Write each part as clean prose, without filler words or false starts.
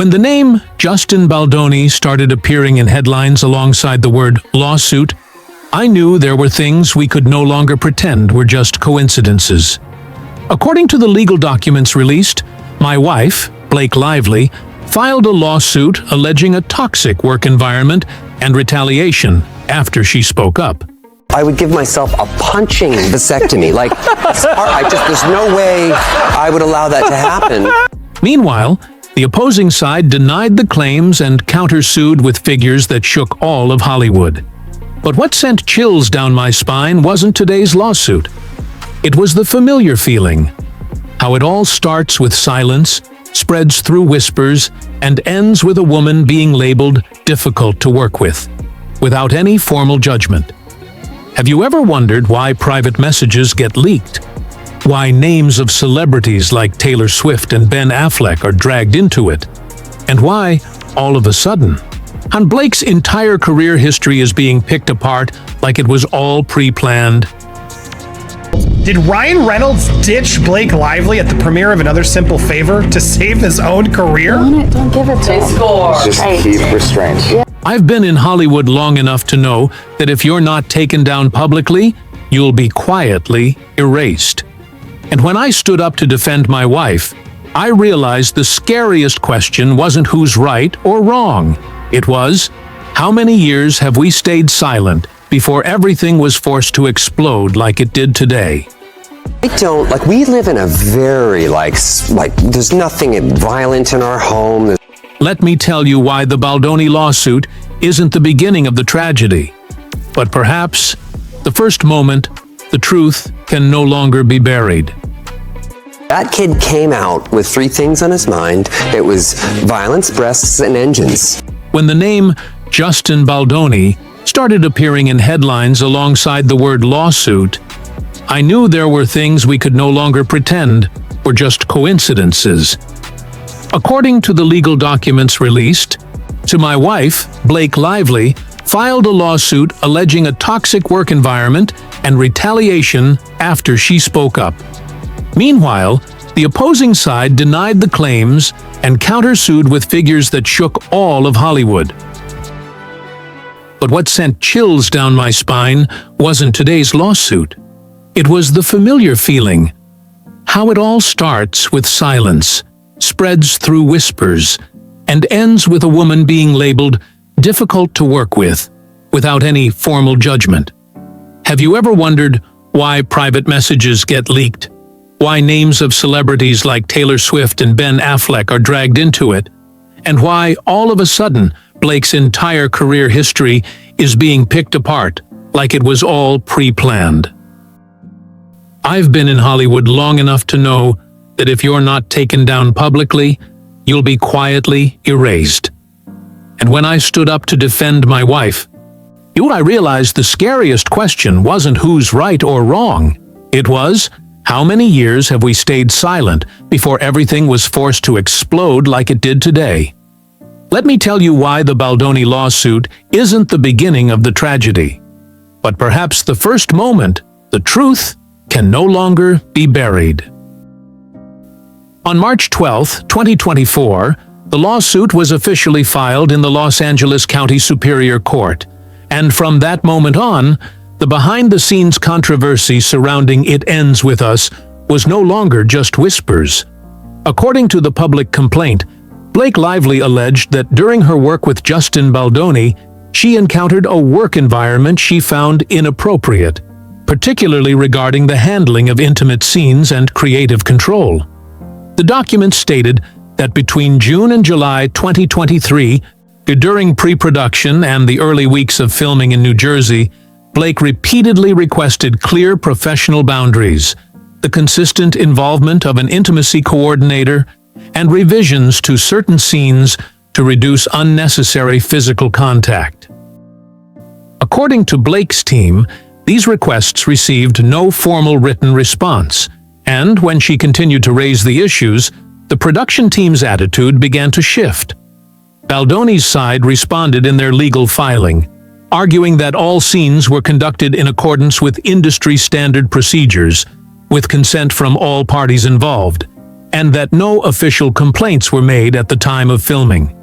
When the name Justin Baldoni started appearing in headlines alongside the word lawsuit, I knew there were things we could no longer pretend were just coincidences. According to the legal documents released, my wife, Blake Lively, filed a lawsuit alleging a toxic work environment and retaliation after she spoke up. I would give myself a punching vasectomy. There's no way I would allow that to happen. Meanwhile, the opposing side denied the claims and countersued with figures that shook all of Hollywood. But what sent chills down my spine wasn't today's lawsuit. It was the familiar feeling. How it all starts with silence, spreads through whispers, and ends with a woman being labeled difficult to work with, without any formal judgment. Have you ever wondered why private messages get leaked? Why names of celebrities like Taylor Swift and Ben Affleck are dragged into it? And why, all of a sudden, Blake's entire career history is being picked apart like it was all pre-planned? Did Ryan Reynolds ditch Blake Lively at the premiere of Another Simple Favor to save his own career? Don't give it to him. Just keep restraint. Yeah. I've been in Hollywood long enough to know that if you're not taken down publicly, you'll be quietly erased. And when I stood up to defend my wife, I realized the scariest question wasn't who's right or wrong. It was, how many years have we stayed silent before everything was forced to explode like it did today? We live in a very, there's nothing violent in our home. Let me tell you why the Baldoni lawsuit isn't the beginning of the tragedy. But perhaps, the first moment, the truth can no longer be buried. That kid came out with three things on his mind. It was violence, breasts, and engines. When the name Justin Baldoni started appearing in headlines alongside the word lawsuit, I knew there were things we could no longer pretend were just coincidences. According to the legal documents released, my wife, Blake Lively, filed a lawsuit alleging a toxic work environment and retaliation after she spoke up. Meanwhile, the opposing side denied the claims and countersued with figures that shook all of Hollywood. But what sent chills down my spine wasn't today's lawsuit. It was the familiar feeling. How it all starts with silence, spreads through whispers, and ends with a woman being labeled difficult to work with, without any formal judgment. Have you ever wondered why private messages get leaked? Why names of celebrities like Taylor Swift and Ben Affleck are dragged into it? And why, all of a sudden, Blake's entire career history is being picked apart like it was all pre-planned? I've been in Hollywood long enough to know that if you're not taken down publicly, you'll be quietly erased. And when I stood up to defend my wife, I realized the scariest question wasn't who's right or wrong. It was, how many years have we stayed silent before everything was forced to explode like it did today? Let me tell you why the Baldoni lawsuit isn't the beginning of the tragedy. But perhaps the first moment, the truth can no longer be buried. On March 12, 2024, the lawsuit was officially filed in the Los Angeles County Superior Court, and from that moment on, the behind-the-scenes controversy surrounding It Ends With Us was no longer just whispers. According to the public complaint, Blake Lively alleged that during her work with Justin Baldoni, she encountered a work environment she found inappropriate, particularly regarding the handling of intimate scenes and creative control. The document stated that between June and July 2023, during pre-production and the early weeks of filming in New Jersey, Blake repeatedly requested clear professional boundaries, the consistent involvement of an intimacy coordinator, and revisions to certain scenes to reduce unnecessary physical contact. According to Blake's team, these requests received no formal written response, and when she continued to raise the issues, the production team's attitude began to shift. Baldoni's side responded in their legal filing, arguing that all scenes were conducted in accordance with industry standard procedures, with consent from all parties involved, and that no official complaints were made at the time of filming.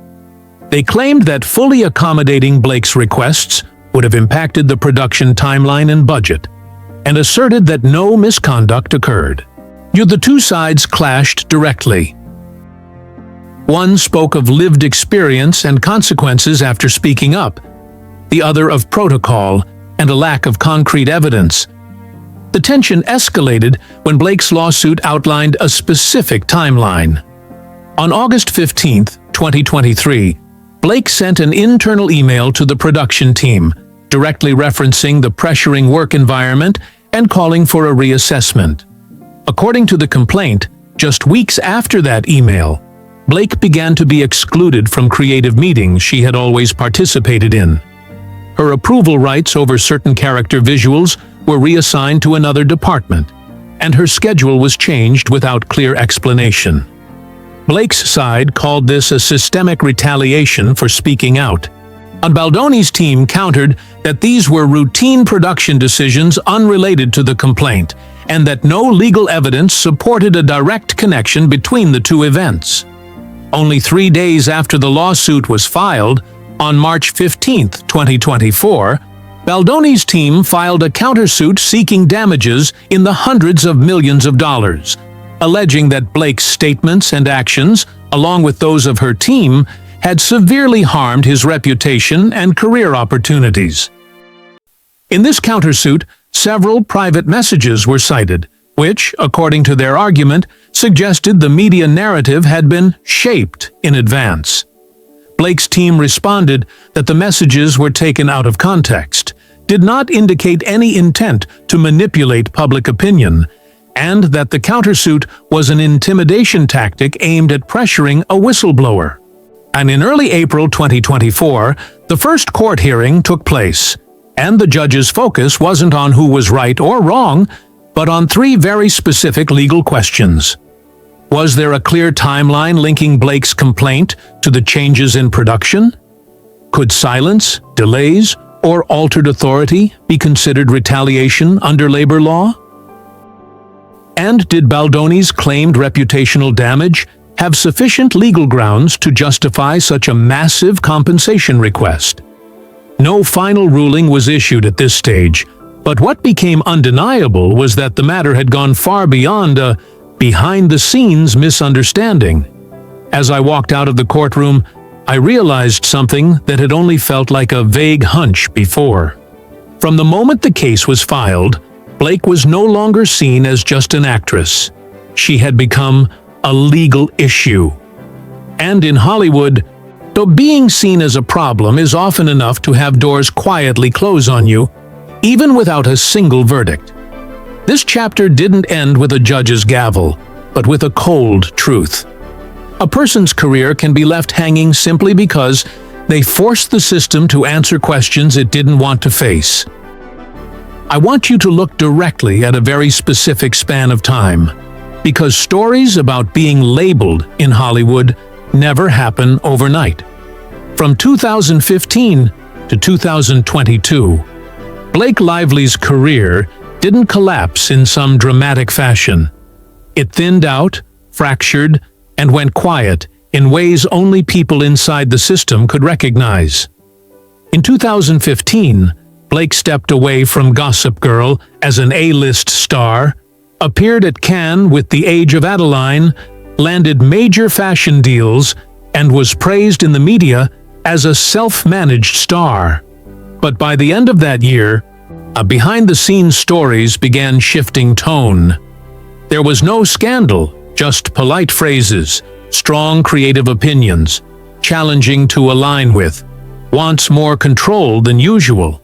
They claimed that fully accommodating Blake's requests would have impacted the production timeline and budget, and asserted that no misconduct occurred. Yet the two sides clashed directly. One spoke of lived experience and consequences after speaking up, the other of protocol and a lack of concrete evidence. The tension escalated when Blake's lawsuit outlined a specific timeline. On August 15, 2023, Blake sent an internal email to the production team, directly referencing the pressuring work environment and calling for a reassessment. According to the complaint, just weeks after that email, Blake began to be excluded from creative meetings she had always participated in. Her approval rights over certain character visuals were reassigned to another department, and her schedule was changed without clear explanation. Blake's side called this a systemic retaliation for speaking out. And Baldoni's team countered that these were routine production decisions unrelated to the complaint, and that no legal evidence supported a direct connection between the two events. Only 3 days after the lawsuit was filed, on March 15, 2024, Baldoni's team filed a countersuit seeking damages in the hundreds of millions of dollars, alleging that Blake's statements and actions, along with those of her team, had severely harmed his reputation and career opportunities. In this countersuit, several private messages were cited, which, according to their argument, suggested the media narrative had been shaped in advance. Blake's team responded that the messages were taken out of context, did not indicate any intent to manipulate public opinion, and that the countersuit was an intimidation tactic aimed at pressuring a whistleblower. And in early April 2024, the first court hearing took place, and the judge's focus wasn't on who was right or wrong, but on 3 very specific legal questions. Was there a clear timeline linking Blake's complaint to the changes in production? Could silence, delays, or altered authority be considered retaliation under labor law? And did Baldoni's claimed reputational damage have sufficient legal grounds to justify such a massive compensation request? No final ruling was issued at this stage, but what became undeniable was that the matter had gone far beyond a behind-the-scenes misunderstanding. As I walked out of the courtroom, I realized something that had only felt like a vague hunch before. From the moment the case was filed, Blake was no longer seen as just an actress. She had become a legal issue. And in Hollywood, though being seen as a problem is often enough to have doors quietly close on you, even without a single verdict. This chapter didn't end with a judge's gavel, but with a cold truth. A person's career can be left hanging simply because they forced the system to answer questions it didn't want to face. I want you to look directly at a very specific span of time, because stories about being labeled in Hollywood never happen overnight. From 2015 to 2022, Blake Lively's career didn't collapse in some dramatic fashion. It thinned out, fractured, and went quiet in ways only people inside the system could recognize. In 2015, Blake stepped away from Gossip Girl as an A-list star, appeared at Cannes with The Age of Adeline, landed major fashion deals, and was praised in the media as a self-managed star. But by the end of that year, behind-the-scenes stories began shifting tone. There was no scandal, just polite phrases, strong creative opinions, challenging to align with, wants more control than usual.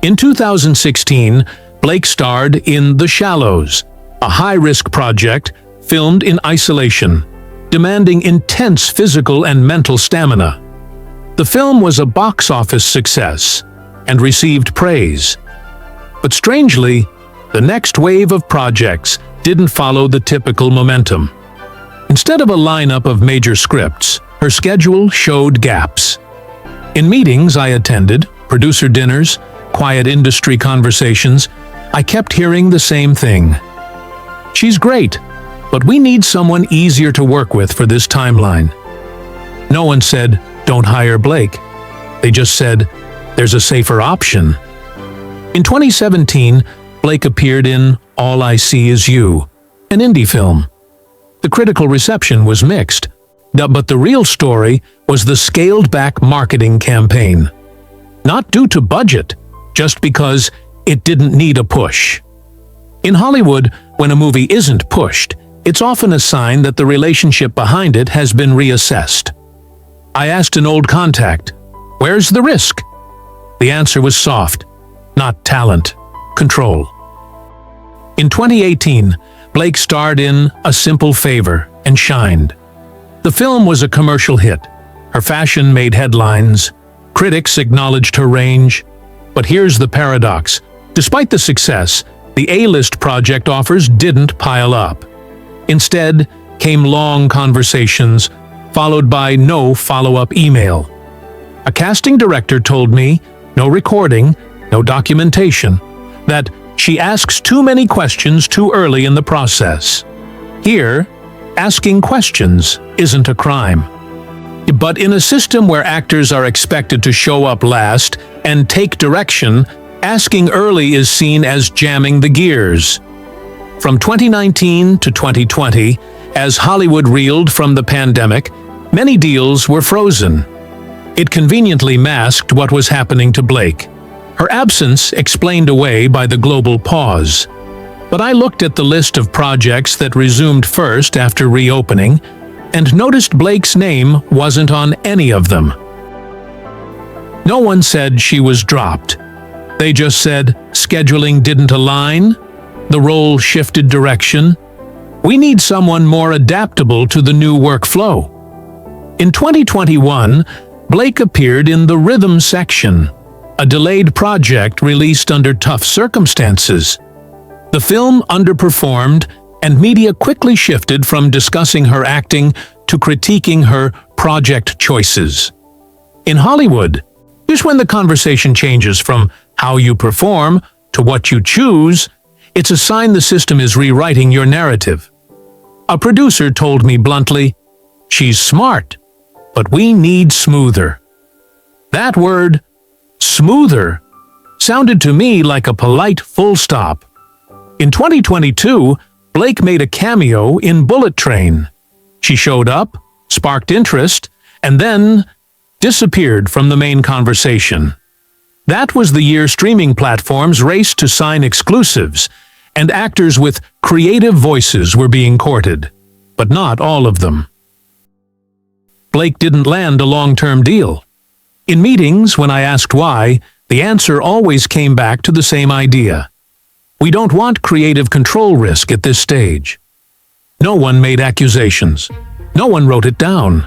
In 2016, Blake starred in The Shallows, a high-risk project filmed in isolation, demanding intense physical and mental stamina. The film was a box office success and received praise. But strangely, the next wave of projects didn't follow the typical momentum. Instead of a lineup of major scripts, her schedule showed gaps. In meetings I attended, producer dinners, quiet industry conversations, I kept hearing the same thing. She's great, but we need someone easier to work with for this timeline. No one said, don't hire Blake. They just said, there's a safer option. In 2017, Blake appeared in All I See Is You, an indie film. The critical reception was mixed, but the real story was the scaled-back marketing campaign. Not due to budget, just because it didn't need a push. In Hollywood, when a movie isn't pushed, it's often a sign that the relationship behind it has been reassessed. I asked an old contact, "Where's the risk?" The answer was soft, not talent, control. In 2018, Blake starred in A Simple Favor and shined. The film was a commercial hit. Her fashion made headlines. Critics acknowledged her range. But here's the paradox. Despite the success, the A-list project offers didn't pile up. Instead, came long conversations, followed by no follow-up email. A casting director told me, no recording, no documentation, that she asks too many questions too early in the process. Here, asking questions isn't a crime. But in a system where actors are expected to show up last and take direction, asking early is seen as jamming the gears. From 2019 to 2020, as Hollywood reeled from the pandemic, many deals were frozen. It conveniently masked what was happening to Blake. Her absence explained away by the global pause. But I looked at the list of projects that resumed first after reopening and noticed Blake's name wasn't on any of them. No one said she was dropped. They just said scheduling didn't align, the role shifted direction. We need someone more adaptable to the new workflow. In 2021, Blake appeared in The Rhythm Section, a delayed project released under tough circumstances. The film underperformed, and media quickly shifted from discussing her acting to critiquing her project choices. In Hollywood, here's when the conversation changes from how you perform to what you choose. It's a sign the system is rewriting your narrative. A producer told me bluntly, "She's smart, but we need smoother." That word, smoother, sounded to me like a polite full stop. In 2022, Blake made a cameo in Bullet Train. She showed up, sparked interest, and then disappeared from the main conversation. That was the year streaming platforms raced to sign exclusives, and actors with creative voices were being courted, but not all of them. Blake didn't land a long-term deal. In meetings, when I asked why, the answer always came back to the same idea. We don't want creative control risk at this stage. No one made accusations. No one wrote it down.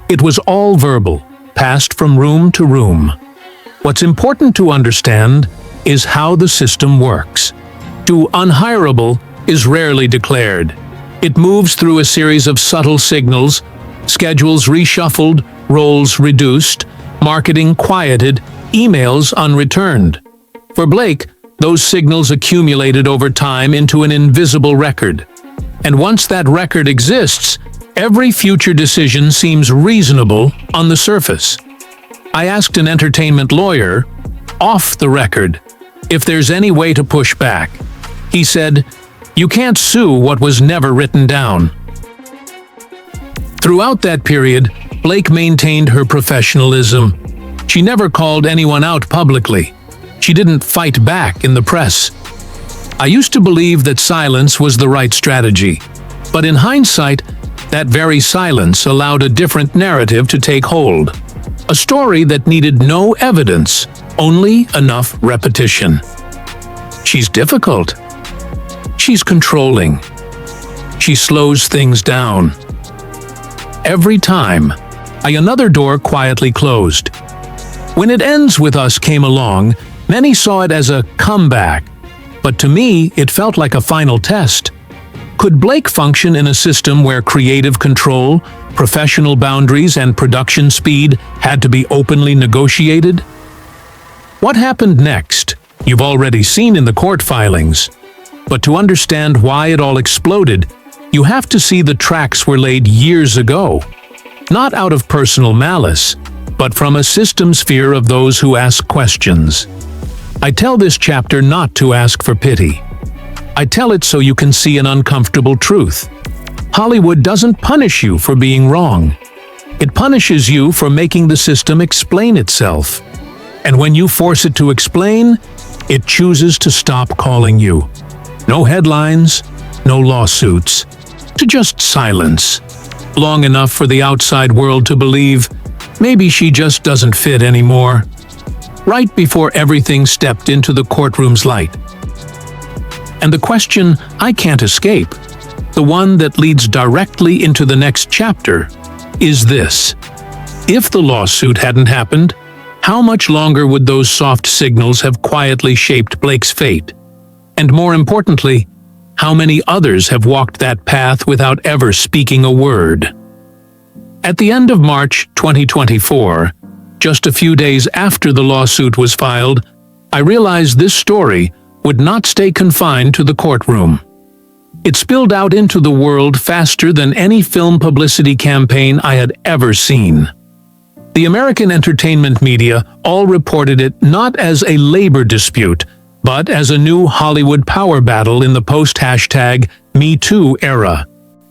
It was all verbal, passed from room to room. What's important to understand is how the system works. To unhirable is rarely declared. It moves through a series of subtle signals, schedules reshuffled, roles reduced, marketing quieted, emails unreturned. For Blake, those signals accumulated over time into an invisible record. And once that record exists, every future decision seems reasonable on the surface. I asked an entertainment lawyer, off the record, if there's any way to push back. He said, "You can't sue what was never written down." Throughout that period, Blake maintained her professionalism. She never called anyone out publicly. She didn't fight back in the press. I used to believe that silence was the right strategy, but in hindsight, that very silence allowed a different narrative to take hold. A story that needed no evidence, only enough repetition. She's difficult. She's controlling. She slows things down. Every time, another door quietly closed. When It Ends With Us came along, many saw it as a comeback, but to me, it felt like a final test. Could Blake function in a system where creative control, professional boundaries, and production speed had to be openly negotiated? What happened next? You've already seen in the court filings. But to understand why it all exploded, you have to see the tracks were laid years ago. Not out of personal malice, but from a systems fear of those who ask questions. I tell this chapter not to ask for pity. I tell it so you can see an uncomfortable truth. Hollywood doesn't punish you for being wrong. It punishes you for making the system explain itself. And when you force it to explain, it chooses to stop calling you. No headlines, no lawsuits, to just silence. Long enough for the outside world to believe maybe she just doesn't fit anymore. Right before everything stepped into the courtroom's light. And the question I can't escape, the one that leads directly into the next chapter, is this. If the lawsuit hadn't happened, how much longer would those soft signals have quietly shaped Blake's fate? And more importantly, how many others have walked that path without ever speaking a word? At the end of March 2024, just a few days after the lawsuit was filed, I realized this story would not stay confined to the courtroom. It spilled out into the world faster than any film publicity campaign I had ever seen. The American entertainment media all reported it not as a labor dispute, but as a new Hollywood power battle in the post-#MeToo era.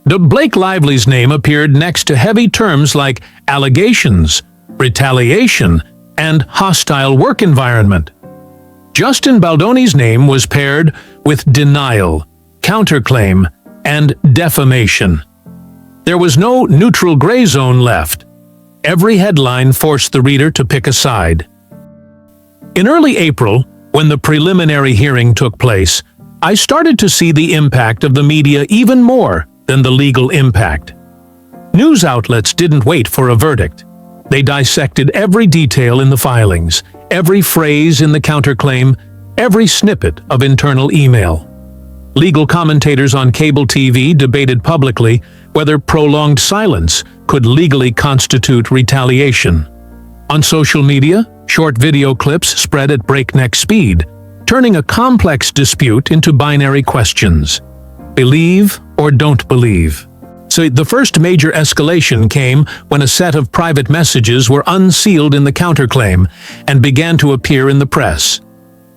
Blake Lively's name appeared next to heavy terms like allegations, retaliation, and hostile work environment. Justin Baldoni's name was paired with denial, counterclaim, and defamation. There was no neutral gray zone left. Every headline forced the reader to pick a side. In early April, when the preliminary hearing took place, I started to see the impact of the media even more than the legal impact. News outlets didn't wait for a verdict. They dissected every detail in the filings, every phrase in the counterclaim, every snippet of internal email. Legal commentators on cable TV debated publicly whether prolonged silence could legally constitute retaliation. On social media, short video clips spread at breakneck speed, turning a complex dispute into binary questions. Believe or don't believe. So the first major escalation came when a set of private messages were unsealed in the counterclaim and began to appear in the press.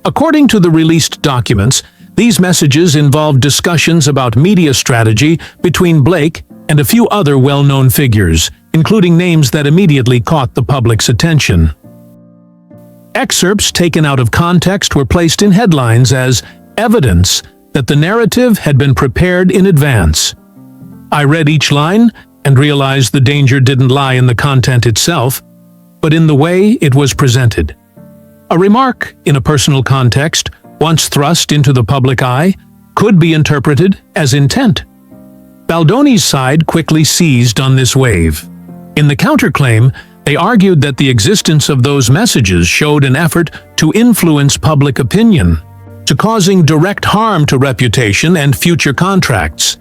According to the released documents, these messages involved discussions about media strategy between Blake and a few other well-known figures, including names that immediately caught the public's attention. Excerpts taken out of context were placed in headlines as evidence that the narrative had been prepared in advance. I read each line and realized the danger didn't lie in the content itself, but in the way it was presented. A remark in a personal context, once thrust into the public eye, could be interpreted as intent. Baldoni's side quickly seized on this wave. In the counterclaim, they argued that the existence of those messages showed an effort to influence public opinion, to causing direct harm to reputation and future contracts.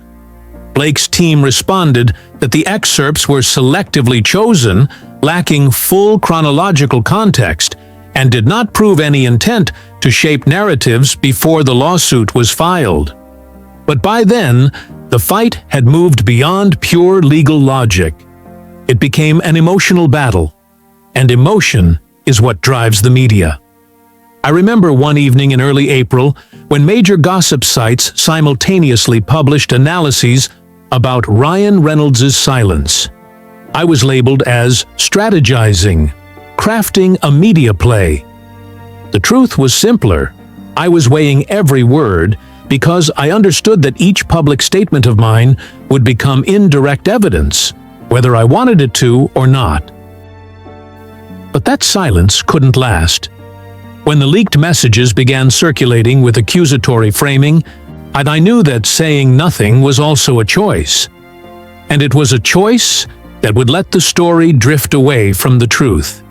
Blake's team responded that the excerpts were selectively chosen, lacking full chronological context, and did not prove any intent to shape narratives before the lawsuit was filed. But by then, the fight had moved beyond pure legal logic. It became an emotional battle, and emotion is what drives the media. I remember one evening in early April when major gossip sites simultaneously published analyses about Ryan Reynolds' silence. I was labeled as strategizing, crafting a media play. The truth was simpler. I was weighing every word because I understood that each public statement of mine would become indirect evidence, whether I wanted it to or not. But that silence couldn't last. When the leaked messages began circulating with accusatory framing, and I knew that saying nothing was also a choice. And it was a choice that would let the story drift away from the truth.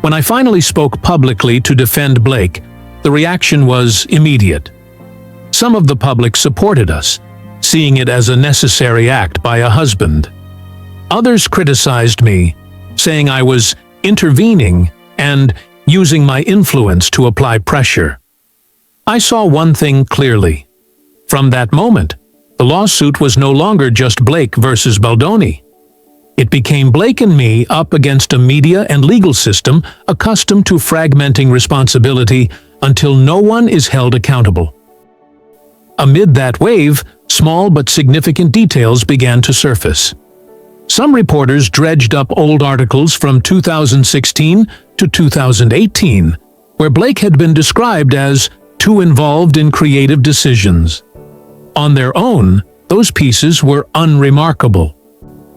When I finally spoke publicly to defend Blake, the reaction was immediate. Some of the public supported us, seeing it as a necessary act by a husband. Others criticized me, saying I was intervening and using my influence to apply pressure. I saw one thing clearly. From that moment, the lawsuit was no longer just Blake versus Baldoni. It became Blake and me up against a media and legal system accustomed to fragmenting responsibility until no one is held accountable. Amid that wave, small but significant details began to surface. Some reporters dredged up old articles from 2016 to 2018, where Blake had been described as too involved in creative decisions. On their own, those pieces were unremarkable.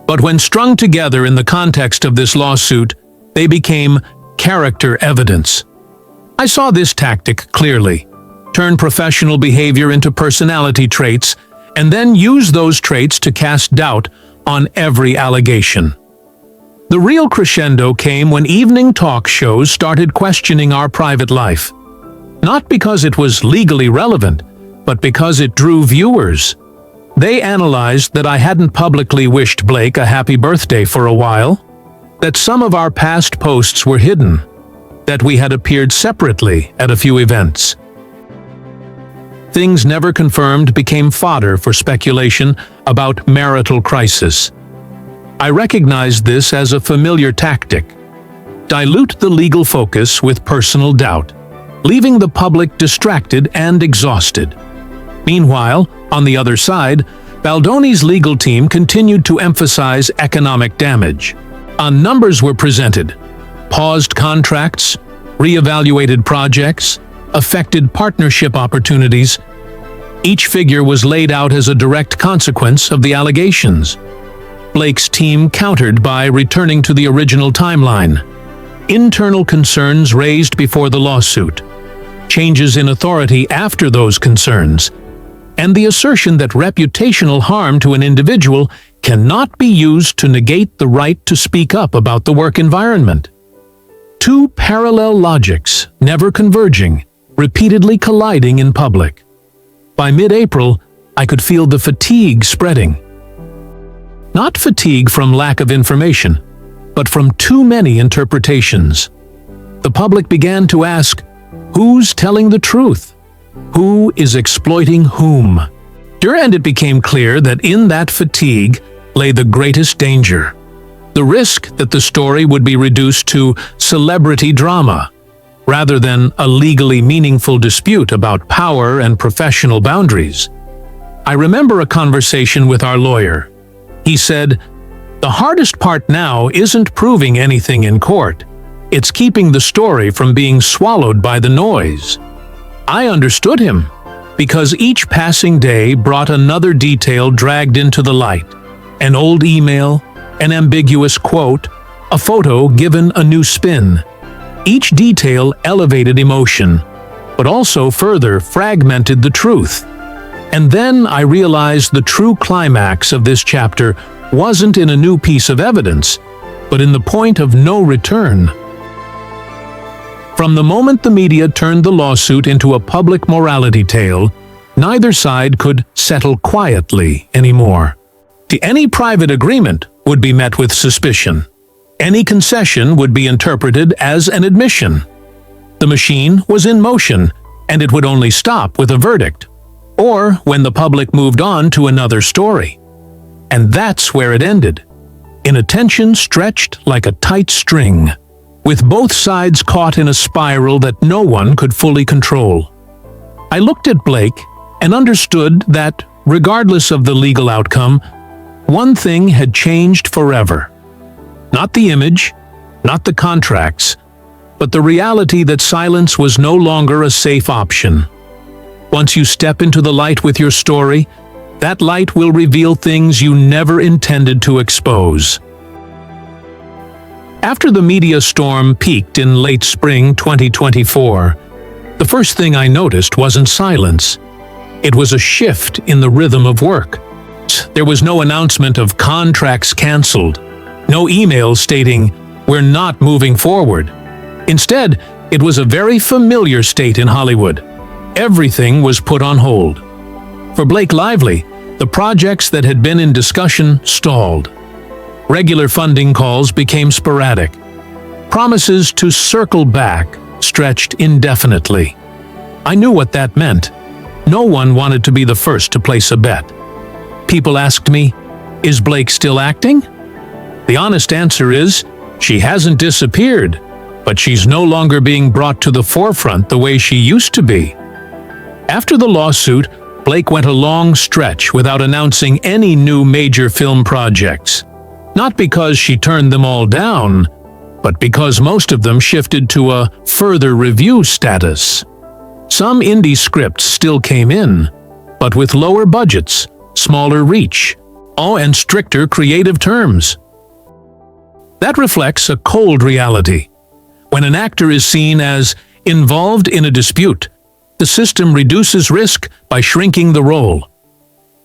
But when strung together in the context of this lawsuit, they became character evidence. I saw this tactic clearly: turn professional behavior into personality traits, and then use those traits to cast doubt on every allegation. The real crescendo came when evening talk shows started questioning our private life. Not because it was legally relevant, but because it drew viewers. They analyzed that I hadn't publicly wished Blake a happy birthday for a while, that some of our past posts were hidden, that we had appeared separately at a few events. Things never confirmed became fodder for speculation about marital crisis. I recognized this as a familiar tactic: dilute the legal focus with personal doubt, leaving the public distracted and exhausted. Meanwhile, on the other side, Baldoni's legal team continued to emphasize economic damage. Numbers were presented: paused contracts, reevaluated projects, affected partnership opportunities. Each figure was laid out as a direct consequence of the allegations. Blake's team countered by returning to the original timeline. Internal concerns raised before the lawsuit, changes in authority after those concerns, and the assertion that reputational harm to an individual cannot be used to negate the right to speak up about the work environment. Two parallel logics, never converging, repeatedly colliding in public. By mid-April, I could feel the fatigue spreading. Not fatigue from lack of information, but from too many interpretations. The public began to ask, who's telling the truth? Who is exploiting whom? And it became clear that in that fatigue lay the greatest danger. The risk that the story would be reduced to celebrity drama, rather than a legally meaningful dispute about power and professional boundaries. I remember a conversation with our lawyer. He said, "The hardest part now isn't proving anything in court. It's keeping the story from being swallowed by the noise." I understood him, because each passing day brought another detail dragged into the light: an old email, an ambiguous quote, a photo given a new spin. Each detail elevated emotion, but also further fragmented the truth. And then I realized the true climax of this chapter wasn't in a new piece of evidence, but in the point of no return. From the moment the media turned the lawsuit into a public morality tale, neither side could settle quietly anymore. Any private agreement would be met with suspicion. Any concession would be interpreted as an admission. The machine was in motion, and it would only stop with a verdict, or when the public moved on to another story. And that's where it ended, in a tension stretched like a tight string, with both sides caught in a spiral that no one could fully control. I looked at Blake and understood that, regardless of the legal outcome, one thing had changed forever. Not the image, not the contracts, but the reality that silence was no longer a safe option. Once you step into the light with your story, that light will reveal things you never intended to expose. After the media storm peaked in late spring 2024, the first thing I noticed wasn't silence. It was a shift in the rhythm of work. There was no announcement of contracts canceled, no email stating, "We're not moving forward." Instead, it was a very familiar state in Hollywood. Everything was put on hold. For Blake Lively, the projects that had been in discussion stalled. Regular funding calls became sporadic. Promises to circle back stretched indefinitely. I knew what that meant. No one wanted to be the first to place a bet. People asked me, "Is Blake still acting?" The honest answer is, she hasn't disappeared, but she's no longer being brought to the forefront the way she used to be. After the lawsuit, Blake went a long stretch without announcing any new major film projects. Not because she turned them all down, but because most of them shifted to a further review status. Some indie scripts still came in, but with lower budgets, smaller reach, and stricter creative terms. That reflects a cold reality. When an actor is seen as involved in a dispute, the system reduces risk by shrinking the role.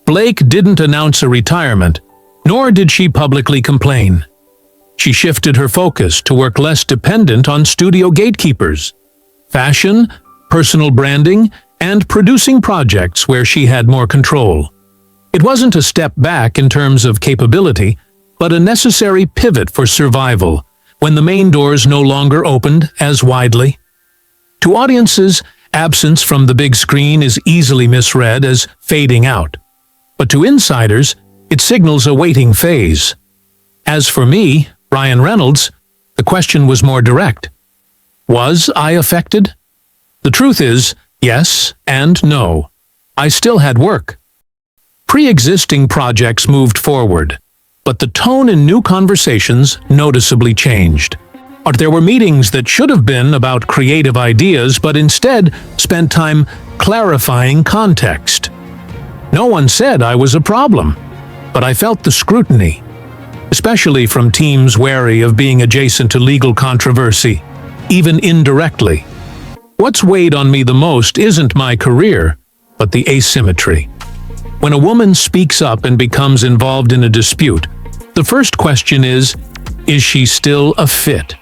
Blake didn't announce a retirement, nor did she publicly complain. She shifted her focus to work less dependent on studio gatekeepers, fashion, personal branding, and producing projects where she had more control. It wasn't a step back in terms of capability, but a necessary pivot for survival when the main doors no longer opened as widely. To audiences, absence from the big screen is easily misread as fading out. But to insiders, it signals a waiting phase. As for me, Ryan Reynolds, the question was more direct. Was I affected? The truth is, yes and no. I still had work. Pre-existing projects moved forward, but the tone in new conversations noticeably changed. Or there were meetings that should have been about creative ideas, but instead spent time clarifying context. No one said I was a problem, but I felt the scrutiny, especially from teams wary of being adjacent to legal controversy, even indirectly. What's weighed on me the most isn't my career, but the asymmetry. When a woman speaks up and becomes involved in a dispute, the first question is she still a fit?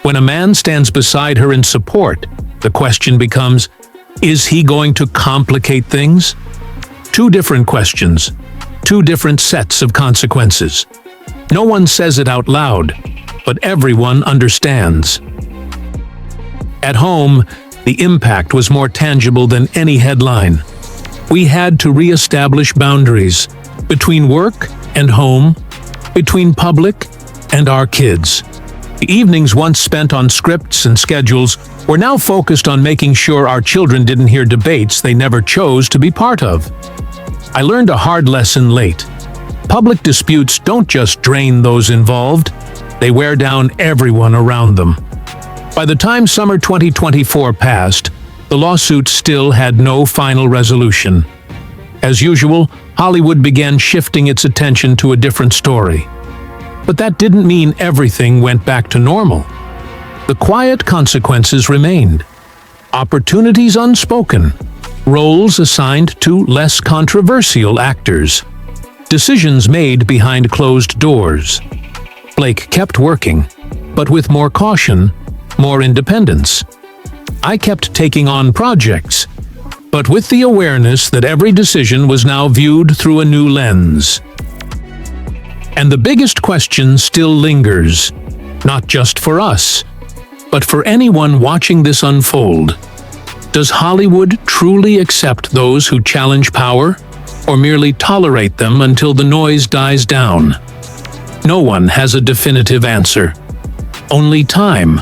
When a man stands beside her in support, the question becomes, is he going to complicate things? Two different questions, two different sets of consequences. No one says it out loud, but everyone understands. At home, the impact was more tangible than any headline. We had to re-establish boundaries between work and home, between public and our kids. The evenings once spent on scripts and schedules were now focused on making sure our children didn't hear debates they never chose to be part of. I learned a hard lesson late. Public disputes don't just drain those involved, they wear down everyone around them. By the time summer 2024 passed, the lawsuit still had no final resolution. As usual, Hollywood began shifting its attention to a different story. But that didn't mean everything went back to normal. The quiet consequences remained. Opportunities unspoken, roles assigned to less controversial actors, decisions made behind closed doors. Blake kept working, but with more caution, more independence. I kept taking on projects, but with the awareness that every decision was now viewed through a new lens. And the biggest question still lingers, not just for us, but for anyone watching this unfold. Does Hollywood truly accept those who challenge power, or merely tolerate them until the noise dies down? No one has a definitive answer. Only time.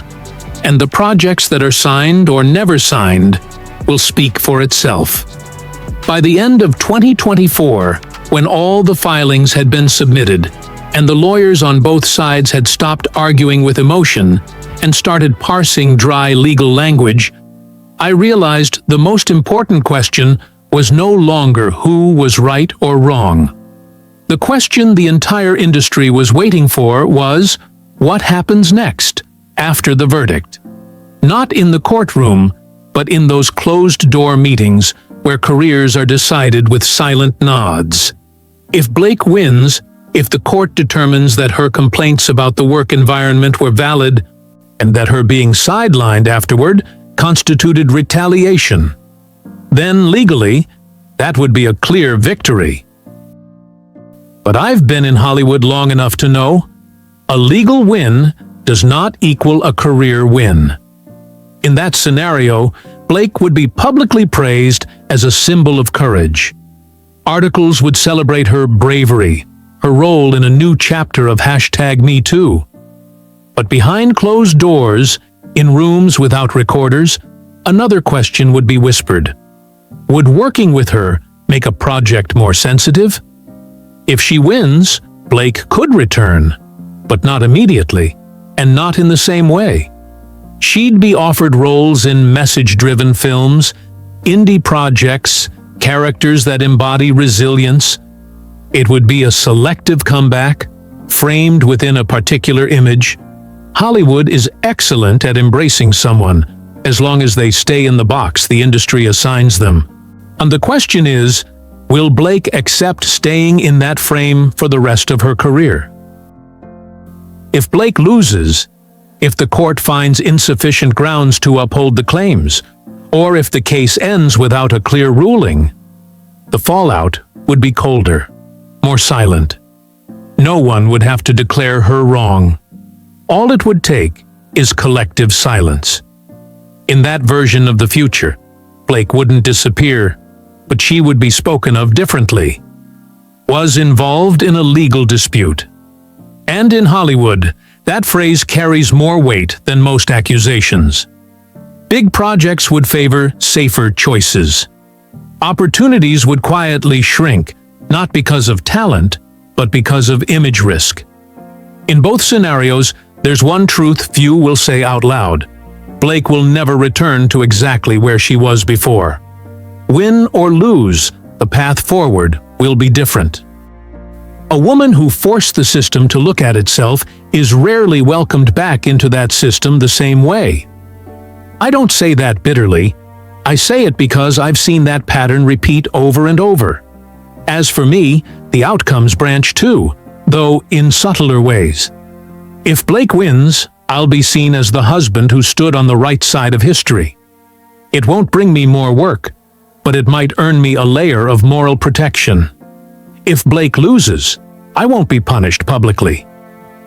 And the projects that are signed or never signed will speak for itself. By the end of 2024, when all the filings had been submitted, and the lawyers on both sides had stopped arguing with emotion and started parsing dry legal language, I realized the most important question was no longer who was right or wrong. The question the entire industry was waiting for was, what happens next, after the verdict? Not in the courtroom, but in those closed-door meetings where careers are decided with silent nods. If Blake wins, if the court determines that her complaints about the work environment were valid, and that her being sidelined afterward constituted retaliation, then legally, that would be a clear victory. But I've been in Hollywood long enough to know, a legal win does not equal a career win. In that scenario, Blake would be publicly praised as a symbol of courage. Articles would celebrate her bravery, her role in a new chapter of #MeToo. But behind closed doors, in rooms without recorders, another question would be whispered. Would working with her make a project more sensitive? If she wins, Blake could return, but not immediately, and not in the same way. She'd be offered roles in message-driven films, indie projects, characters that embody resilience. It would be a selective comeback, framed within a particular image. Hollywood is excellent at embracing someone, as long as they stay in the box the industry assigns them. And the question is, will Blake accept staying in that frame for the rest of her career? If Blake loses, if the court finds insufficient grounds to uphold the claims, or if the case ends without a clear ruling, the fallout would be colder, more silent. No one would have to declare her wrong. All it would take is collective silence. In that version of the future, Blake wouldn't disappear, but she would be spoken of differently. Was involved in a legal dispute. And in Hollywood, that phrase carries more weight than most accusations. Big projects would favor safer choices. Opportunities would quietly shrink, not because of talent, but because of image risk. In both scenarios, there's one truth few will say out loud. Blake will never return to exactly where she was before. Win or lose, the path forward will be different. A woman who forced the system to look at itself is rarely welcomed back into that system the same way. I don't say that bitterly. I say it because I've seen that pattern repeat over and over. As for me, the outcomes branch too, though in subtler ways. If Blake wins, I'll be seen as the husband who stood on the right side of history. It won't bring me more work, but it might earn me a layer of moral protection. If Blake loses, I won't be punished publicly.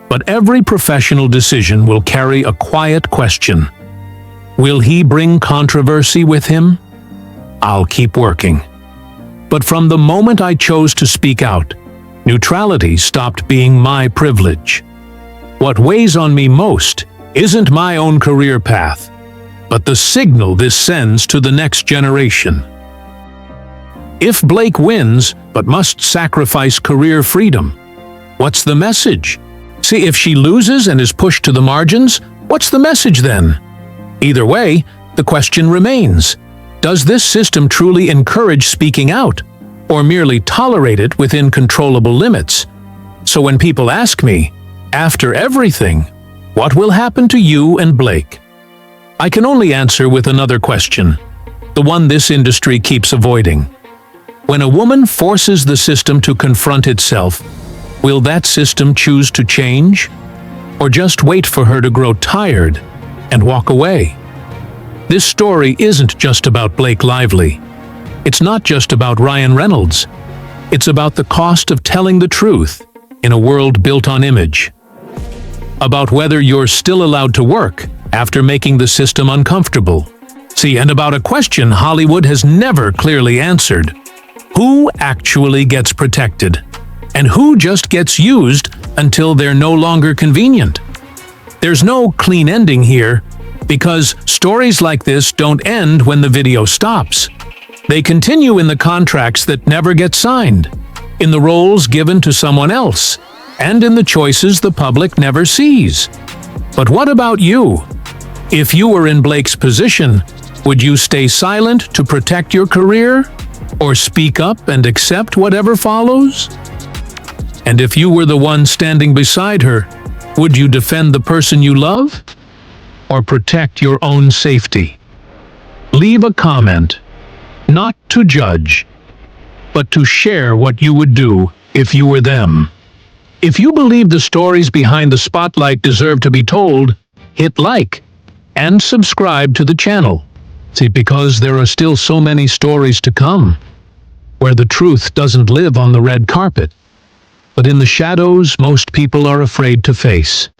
But every professional decision will carry a quiet question. Will he bring controversy with him? I'll keep working. But from the moment I chose to speak out, neutrality stopped being my privilege. What weighs on me most isn't my own career path, but the signal this sends to the next generation. If Blake wins, but must sacrifice career freedom, what's the message? See, if she loses and is pushed to the margins, what's the message then? Either way, the question remains. Does this system truly encourage speaking out, or merely tolerate it within controllable limits? So when people ask me, after everything, what will happen to you and Blake? I can only answer with another question, the one this industry keeps avoiding. When a woman forces the system to confront itself, will that system choose to change? Or just wait for her to grow tired and walk away? This story isn't just about Blake Lively. It's not just about Ryan Reynolds. It's about the cost of telling the truth in a world built on image. About whether you're still allowed to work after making the system uncomfortable. See, and about a question Hollywood has never clearly answered. Who actually gets protected? And who just gets used until they're no longer convenient? There's no clean ending here, because stories like this don't end when the video stops. They continue in the contracts that never get signed, in the roles given to someone else, and in the choices the public never sees. But what about you? If you were in Blake's position, would you stay silent to protect your career? Or speak up and accept whatever follows? And if you were the one standing beside her, would you defend the person you love? Or protect your own safety? Leave a comment, not to judge, but to share what you would do if you were them. If you believe the stories behind the spotlight deserve to be told, hit like and subscribe to the channel. See, because there are still so many stories to come, where the truth doesn't live on the red carpet, but in the shadows most people are afraid to face.